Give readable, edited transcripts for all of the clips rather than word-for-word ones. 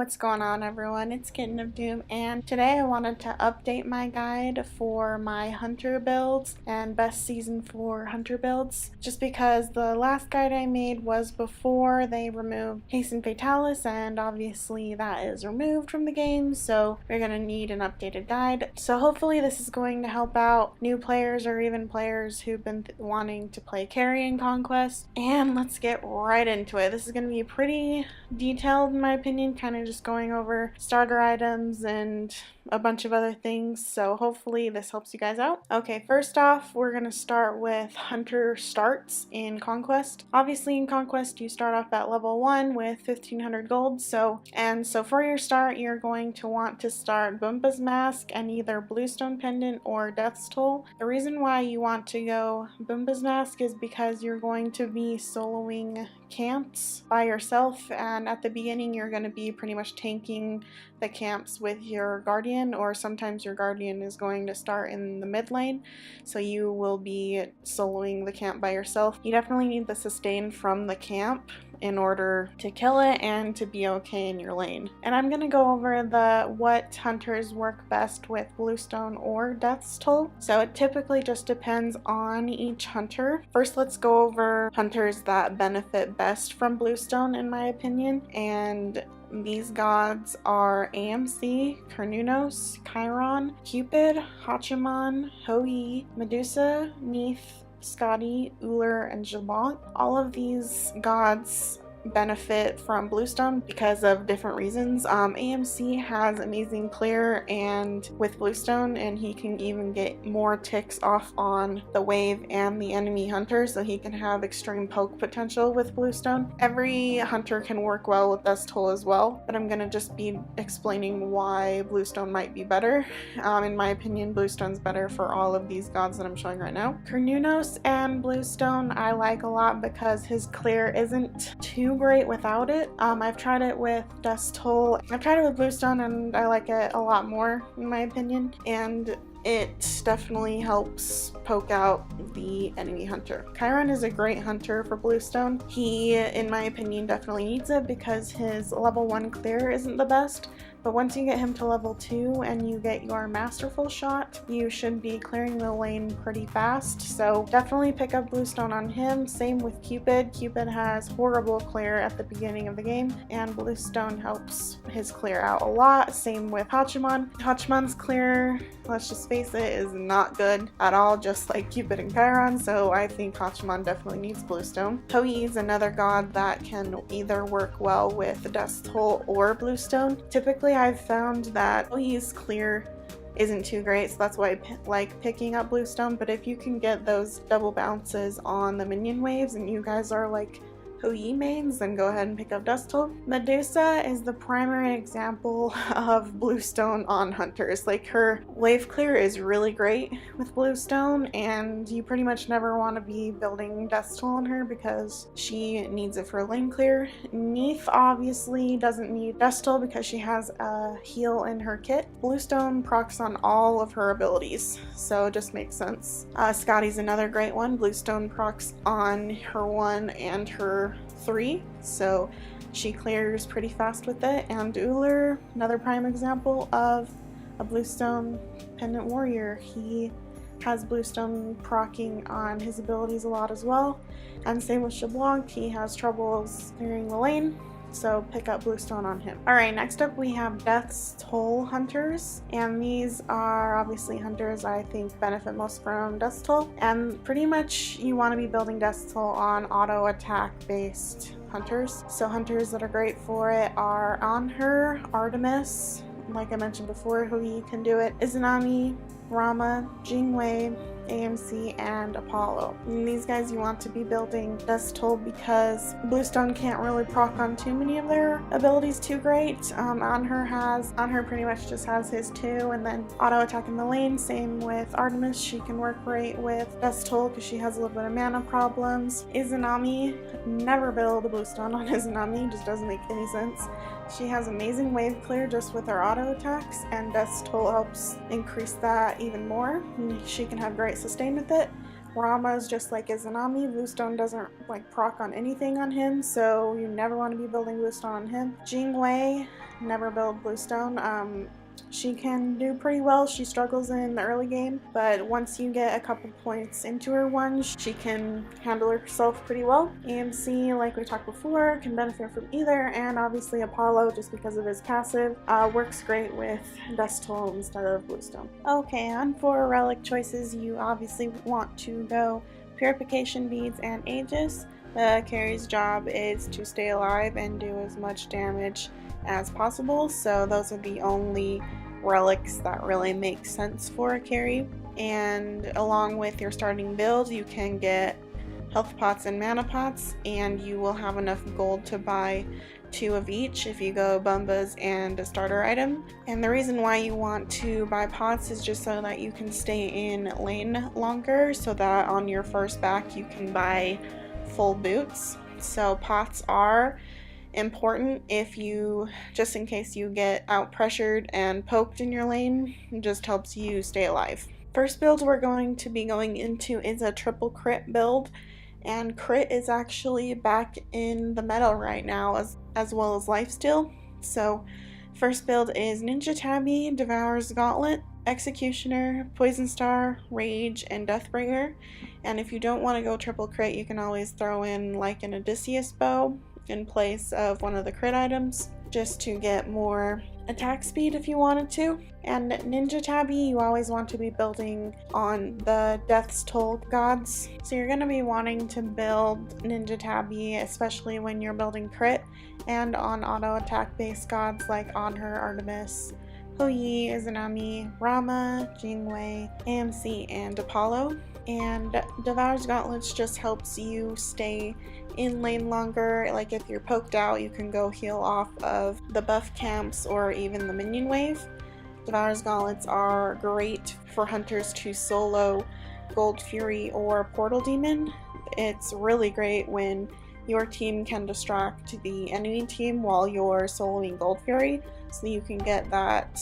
what's going on everyone? It's Kitten of Doom, and today I wanted to update my guide for my hunter builds and best season 4 hunter builds, just because the last guide I made was before they removed Hasten Fatalis, and obviously that is removed from the game, so we're going to need an updated guide. So hopefully this is going to help out new players or even players who've been wanting to play carry in Conquest. And let's get right into it. This is going to be pretty detailed in my opinion, kind of just going over starter items and a bunch of other things, so hopefully this helps you guys out. Okay, first off, we're going to start with hunter starts in Conquest. Obviously in Conquest you start off at level 1 with 1500 gold, so for your start you're going to want to start Bumba's Mask and either Bluestone Pendant or Death's Toll. The reason why you want to go Bumba's Mask is because you're going to be soloing camps by yourself, and at the beginning you're going to be pretty much tanking the camps with your guardian, or sometimes your guardian is going to start in the mid lane, so you will be soloing the camp by yourself. You definitely need the sustain from the camp in order to kill it and to be okay in your lane. And I'm gonna go over what hunters work best with Bluestone or Death's Toll. So it typically just depends on each hunter. First, let's go over hunters that benefit best from Bluestone in my opinion, and these gods are AMC, Carnunos, Chiron, Cupid, Hachiman, Hou-Yi, Medusa, Neith, Scotty, Uller, and Jabot. All of these gods benefit from Bluestone because of different reasons. AMC has amazing clear and with Bluestone, and he can even get more ticks off on the wave and the enemy hunter, so he can have extreme poke potential with Bluestone. Every hunter can work well with Death's Toll as well, but I'm gonna just be explaining why Bluestone might be better. In my opinion, Bluestone's better for all of these gods that I'm showing right now. Carnunos and Bluestone I like a lot because his clear isn't too great without it. I've tried it with Death's Toll. I've tried it with Bluestone and I like it a lot more in my opinion, and it definitely helps poke out the enemy hunter. Chiron is a great hunter for Bluestone. He, in my opinion, definitely needs it because his level 1 clear isn't the best, but once you get him to level 2 and you get your masterful shot, you should be clearing the lane pretty fast, so definitely pick up Bluestone on him. Same with Cupid. Cupid has horrible clear at the beginning of the game, and Bluestone helps his clear out a lot. Same with Hachiman. Hachiman's clear, let's just face it, is not good at all, just like Cupid and Chiron, so I think Hachiman definitely needs Bluestone. Hou-Yi is another god that can either work well with Death's Toll or Bluestone. Typically I've found that Hou-Yi's clear isn't too great, so that's why I like picking up Bluestone, but if you can get those double bounces on the minion waves and you guys are like Hou-Yi mains, then go ahead and pick up Death's Toll. Medusa is the primary example of Bluestone on hunters. Like, her wave clear is really great with Bluestone, and you pretty much never want to be building Death's Toll on her because she needs it for lane clear. Neith obviously doesn't need Death's Toll because she has a heal in her kit. Bluestone procs on all of her abilities, so it just makes sense. Scotty's another great one. Bluestone procs on her 1 and her 3, so she clears pretty fast with it. And Uller, another prime example of a Bluestone pendant warrior. He has Bluestone proccing on his abilities a lot as well, and same with Jabot. He has troubles clearing the lane, so pick up Bluestone on him. Alright, next up we have Death's Toll hunters, and these are obviously hunters I think benefit most from Death's Toll, and pretty much you want to be building Death's Toll on auto attack based hunters. So hunters that are great for it are Anhur, Artemis, like I mentioned before, Hou-Yi can do it, Izanami, Rama, Jingwei, AMC, and Apollo. And these guys you want to be building Death's Toll because Bluestone can't really proc on too many of their abilities too great. Anhur pretty much just has his 2 and then auto attack in the lane. Same with Artemis, she can work great with Death's Toll because she has a little bit of mana problems. Izanami, never build a Bluestone on Izanami, just doesn't make any sense. She has amazing wave clear just with her auto attacks, and Death's Toll helps increase that even more. She can have great sustain with it. Rama is just like Izanami. Bluestone doesn't like proc on anything on him, so you never want to be building Bluestone on him. Jingwei, never build Bluestone. She can do pretty well. She struggles in the early game, but once you get a couple points into her one, she can handle herself pretty well. AMC, like we talked before, can benefit from either, and obviously Apollo, just because of his passive, works great with Dust Toll instead of Bluestone. Okay, and for relic choices, you obviously want to go Purification Beads and Aegis. The carry's job is to stay alive and do as much damage as possible, so those are the only relics that really make sense for a carry. And along with your starting build, you can get health pots and mana pots, and you will have enough gold to buy 2 of each if you go Bumbas and a starter item. And the reason why you want to buy pots is just so that you can stay in lane longer, so that on your first back you can buy full boots. So pots are important if you, just in case you get out pressured and poked in your lane. It just helps you stay alive. First build we're going to be going into is a triple crit build, and crit is actually back in the meta right now as well as lifesteal. So first build is Ninja Tabby, Devourer's Gauntlet, Executioner, Poison Star, Rage, and Deathbringer. And if you don't want to go triple crit, you can always throw in like an Odysseus bow in place of one of the crit items, just to get more attack speed if you wanted to. And Ninja Tabby, you always want to be building on the Death's Toll gods. So you're going to be wanting to build Ninja Tabby, especially when you're building crit, and on auto attack based gods like Anhur, Artemis, Houyi, Izanami, Rama, Jingwei, AMC, and Apollo. And Devourer's Gauntlets just helps you stay in lane longer. Like if you're poked out, you can go heal off of the buff camps or even the minion wave. Devourer's Gauntlets are great for hunters to solo Gold Fury or Portal Demon. It's really great when your team can distract the enemy team while you're soloing Gold Fury, so you can get that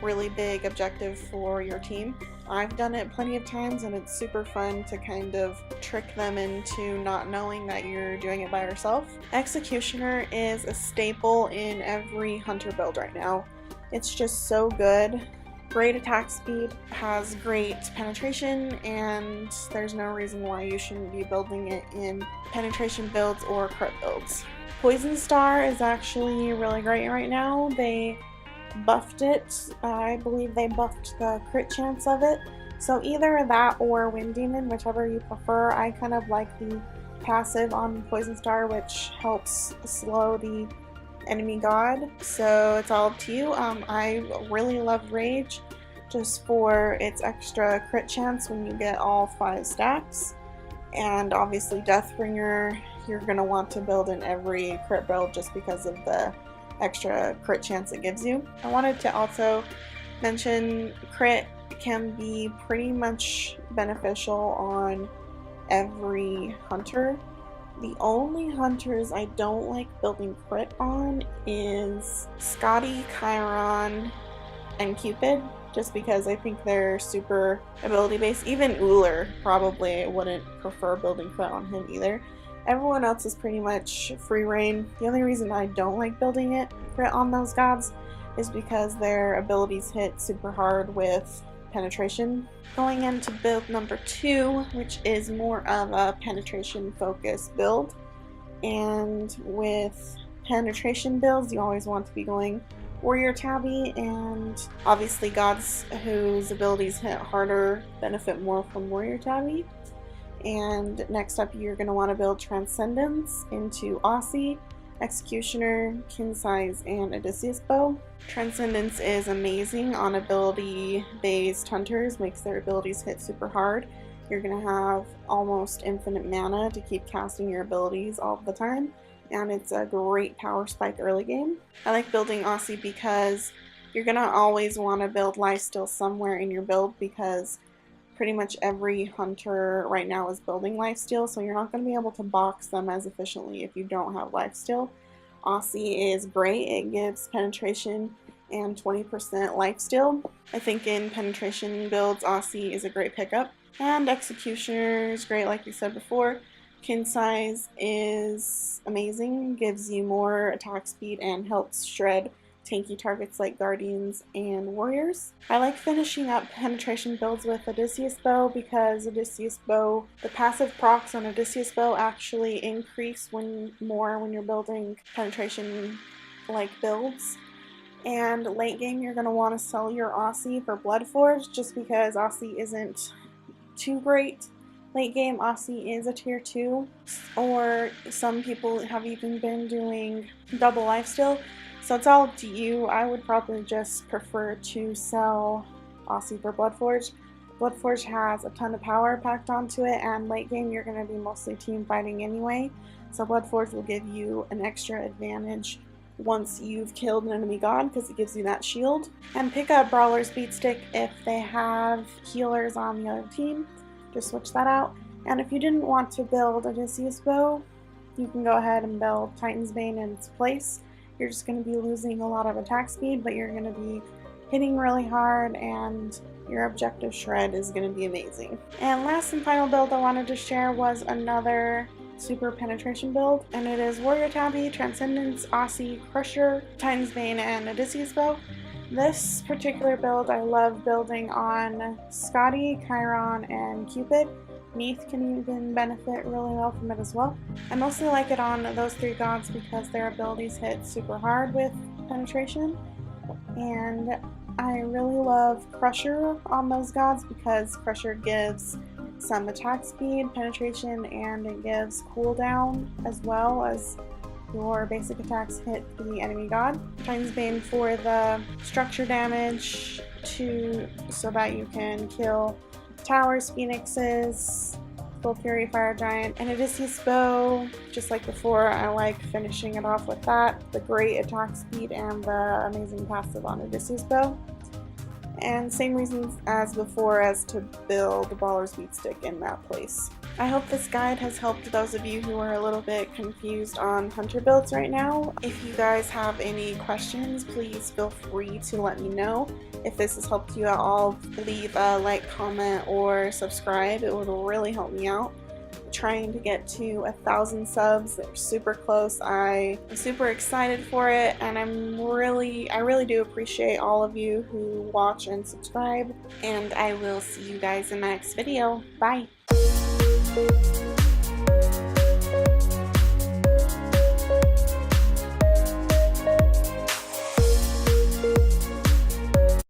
really big objective for your team. I've done it plenty of times, and it's super fun to kind of trick them into not knowing that you're doing it by yourself. Executioner is a staple in every hunter build right now. It's just so good. Great attack speed, has great penetration, and there's no reason why you shouldn't be building it in penetration builds or crit builds. Poison Star is actually really great right now. They buffed it. I believe they buffed the crit chance of it. So either that or Wind Demon, whichever you prefer. I kind of like the passive on Poison Star, which helps slow the enemy god, so it's all up to you. I really love Rage just for its extra crit chance when you get all 5 stacks, and obviously Deathbringer you're going to want to build in every crit build just because of the extra crit chance it gives you. I wanted to also mention crit can be pretty much beneficial on every hunter. The only hunters I don't like building crit on is Scotty, Chiron, and Cupid, just because I think they're super ability based. Even Uller probably wouldn't prefer building crit on him either. Everyone else is pretty much free reign. The only reason I don't like building it crit on those gods is because their abilities hit super hard with penetration. Going into build number 2, which is more of a penetration focused build, and with penetration builds you always want to be going Warrior Tabby, and obviously gods whose abilities hit harder benefit more from Warrior Tabby. And next up you're going to want to build Transcendence into Aussie, Executioner, Kin Size, and Odysseus Bow. Transcendence is amazing on ability-based hunters, makes their abilities hit super hard. You're going to have almost infinite mana to keep casting your abilities all the time, and it's a great power spike early game. I like building Aussie because you're going to always want to build lifesteal somewhere in your build, because pretty much every hunter right now is building lifesteal, so you're not going to be able to box them as efficiently if you don't have lifesteal. Aussie is great. It gives penetration and 20% lifesteal. I think in penetration builds, Aussie is a great pickup. And Executioner is great, like we said before. Kin size is amazing, gives you more attack speed and helps shred tanky targets like Guardians and Warriors. I like finishing up penetration builds with Odysseus Bow because Odysseus Bow, the passive procs on Odysseus Bow actually increase when you're building penetration like builds. And late game you're going to want to sell your Aussie for Bloodforge just because Aussie isn't too great. Late game Aussie is a tier 2, or some people have even been doing double lifesteal, so it's all up to you. I would probably just prefer to sell Aussie for Bloodforge. Bloodforge has a ton of power packed onto it, and late game you're going to be mostly team fighting anyway, so Bloodforge will give you an extra advantage once you've killed an enemy god because it gives you that shield. And pick up Brawler's Beatstick if they have healers on the other team. Just switch that out. And if you didn't want to build Odysseus Bow, you can go ahead and build Titan's Bane in its place. You're just going to be losing a lot of attack speed, but you're going to be hitting really hard, and your objective shred is going to be amazing. And last and final build I wanted to share was another super penetration build, and it is Warrior Tabby, Transcendence, Aussie, Crusher, Titan's Bane, and Odysseus Bow. This particular build I love building on Scotty, Chiron, and Cupid. Neith can even benefit really well from it as well. I mostly like it on those 3 gods because their abilities hit super hard with penetration, and I really love Crusher on those gods because Crusher gives some attack speed, penetration, and it gives cooldown as well as your basic attacks hit the enemy god. Titan's Bane for the structure damage so that you can kill towers, phoenixes, Full Fury Fire Giant, and Odysseus Bow. Just like before, I like finishing it off with that, the great attack speed and the amazing passive on Odysseus Bow. And same reasons as before as to build the Brawler's Beatstick in that place. I hope this guide has helped those of you who are a little bit confused on hunter builds right now. If you guys have any questions, please feel free to let me know. If this has helped you at all, leave a like, comment, or subscribe. It would really help me out. Trying to get to 1,000 subs. They're super close. I'm super excited for it, and I really do appreciate all of you who watch and subscribe, and I will see you guys in my next video. Bye!